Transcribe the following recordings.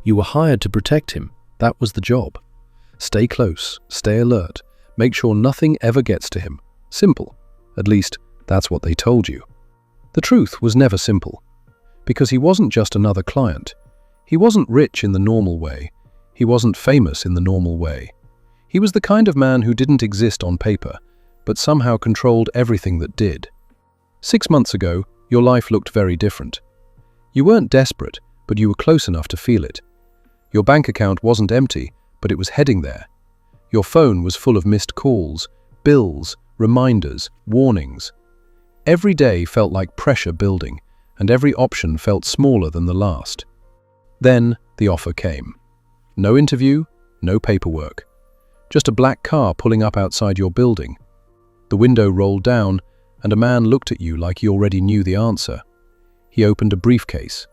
You were hired to protect him. That was the job. Stay close, stay alert, make sure nothing ever gets to him. Simple. At least, that's what they told you. The truth was never simple. Because he wasn't just another client. He wasn't rich in the normal way. He wasn't famous in the normal way. He was the kind of man who didn't exist on paper, but somehow controlled everything that did. 6 months ago, your life looked very different. You weren't desperate, but you were close enough to feel it. Your bank account wasn't empty, but it was heading there. Your phone was full of missed calls, bills, reminders, warnings. Every day felt like pressure building, and every option felt smaller than the last. Then the offer came. No interview, no paperwork. Just a black car pulling up outside your building. The window rolled down, and a man looked at you like he already knew the answer. He opened a briefcase.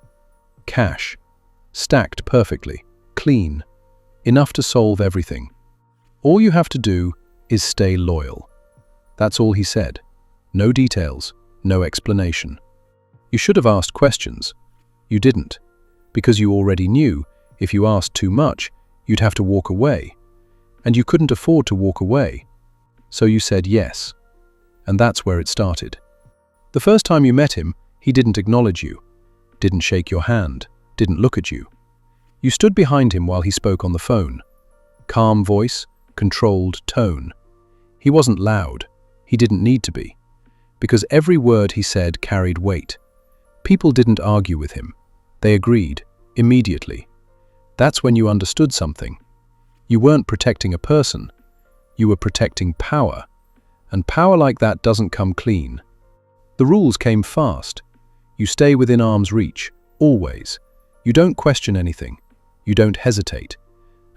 Cash. Stacked perfectly. Clean. Enough to solve everything. All you have to do is stay loyal. That's all he said. No details, no explanation. You should have asked questions. You didn't, because you already knew if you asked too much, you'd have to walk away. And you couldn't afford to walk away. So you said yes. And that's where it started. The first time you met him, he didn't acknowledge you, didn't shake your hand, didn't look at you. You stood behind him while he spoke on the phone. Calm voice, controlled tone. He wasn't loud. He didn't need to be. Because every word he said carried weight. People didn't argue with him. They agreed, immediately. That's when you understood something. You weren't protecting a person. You were protecting power. And power like that doesn't come clean. The rules came fast. You stay within arm's reach, always. You don't question anything. You don't hesitate.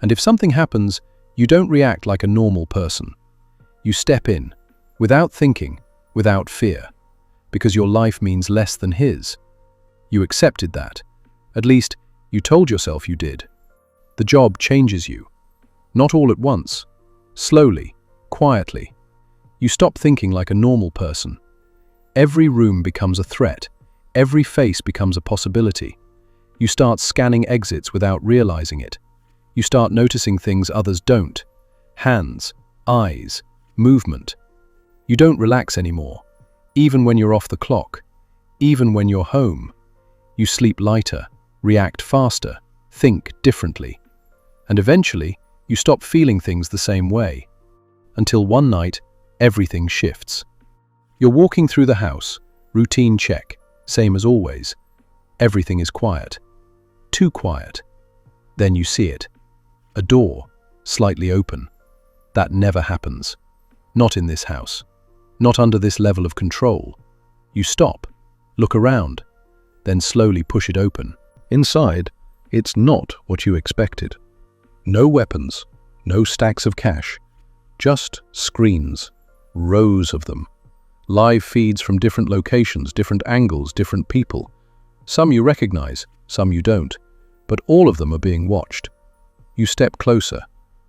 And if something happens, you don't react like a normal person. You step in, without thinking, without fear, because your life means less than his. You accepted that. At least, you told yourself you did. The job changes you. Not all at once. Slowly, quietly. You stop thinking like a normal person. Every room becomes a threat. Every face becomes a possibility. You start scanning exits without realizing it. You start noticing things others don't. Hands, eyes, movement. You don't relax anymore, even when you're off the clock, even when you're home. You sleep lighter, react faster, think differently. And eventually, you stop feeling things the same way. Until one night, everything shifts. You're walking through the house, routine check, same as always. Everything is quiet. Too quiet. Then you see it. A door, slightly open. That never happens. Not in this house. Not under this level of control. You stop, look around, then slowly push it open. Inside, it's not what you expected. No weapons, no stacks of cash, just screens, rows of them. Live feeds from different locations, different angles, different people. Some you recognize, some you don't, but all of them are being watched. You step closer.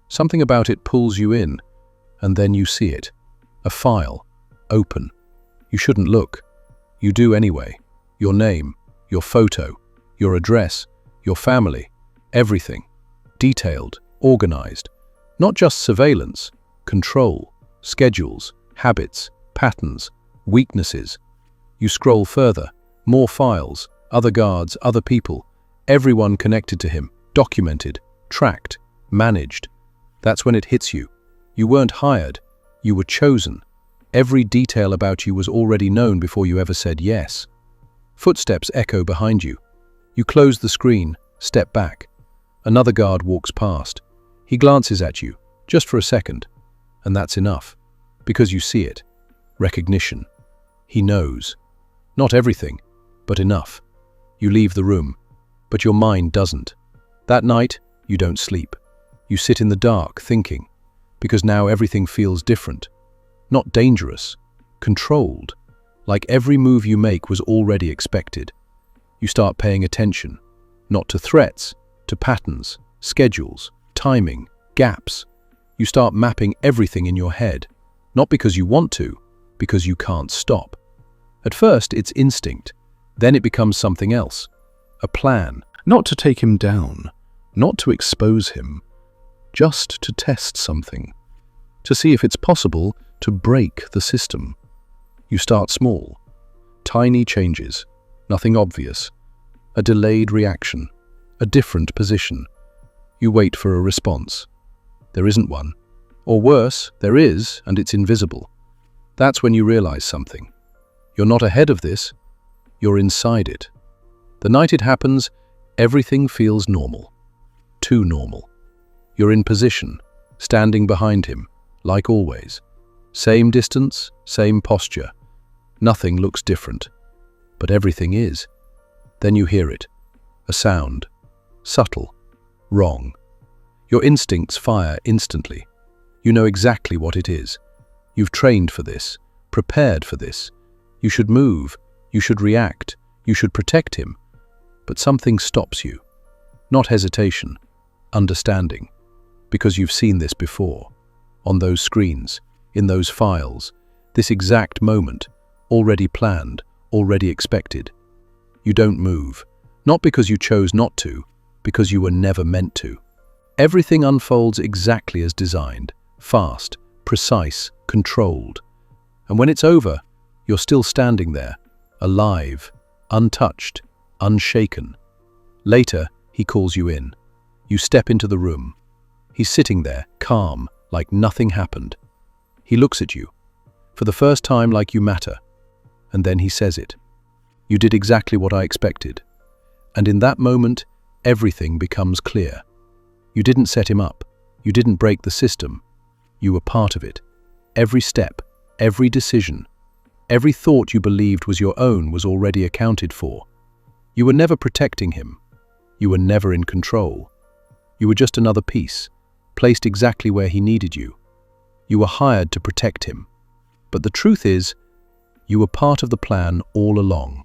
Something about it pulls you in, and then you see it. A file, open. You shouldn't look. You do anyway. Your name, your photo, your address, your family, everything. Detailed, organized. Not just surveillance, control, schedules, habits, patterns, weaknesses. You scroll further, more files, other guards, other people, everyone connected to him, documented, tracked, managed. That's when it hits you. You weren't hired, you were chosen. Every detail about you was already known before you ever said yes. Footsteps echo behind you. You close the screen, step back. Another guard walks past. He glances at you, just for a second, and that's enough, because you see it. Recognition. He knows. Not everything, but enough. You leave the room, but your mind doesn't. That night, you don't sleep. You sit in the dark, thinking, because now everything feels different. Not dangerous, controlled, like every move you make was already expected. You start paying attention, not to threats, to patterns, schedules, timing, gaps. You start mapping everything in your head, not because you want to, because you can't stop. At first, it's instinct. Then it becomes something else. A plan. Not to take him down, not to expose him, just to test something, to see if it's possible to break the system. You start small, tiny changes, nothing obvious, a delayed reaction, a different position. You wait for a response. There isn't one. Or worse, there is, and it's invisible. That's when you realize something. You're not ahead of this, you're inside it. The night it happens, everything feels normal. Too normal. You're in position, standing behind him, like always. Same distance, same posture. Nothing looks different, but everything is. Then you hear it. A sound. Subtle. Wrong. Your instincts fire instantly. You know exactly what it is. You've trained for this, prepared for this. You should move, you should react, you should protect him. But something stops you. Not hesitation, understanding. Because you've seen this before. On those screens, in those files, this exact moment, already planned, already expected. You don't move, not because you chose not to, because you were never meant to. Everything unfolds exactly as designed, fast, precise, controlled. And when it's over, you're still standing there, alive, untouched, unshaken. Later, he calls you in. You step into the room. He's sitting there, calm, like nothing happened. He looks at you, for the first time like you matter. And then he says it. You did exactly what I expected. And in that moment, everything becomes clear. You didn't set him up. You didn't break the system. You were part of it. Every step, every decision, every thought you believed was your own was already accounted for. You were never protecting him. You were never in control. You were just another piece, placed exactly where he needed you. You were hired to protect him. But the truth is, you were part of the plan all along.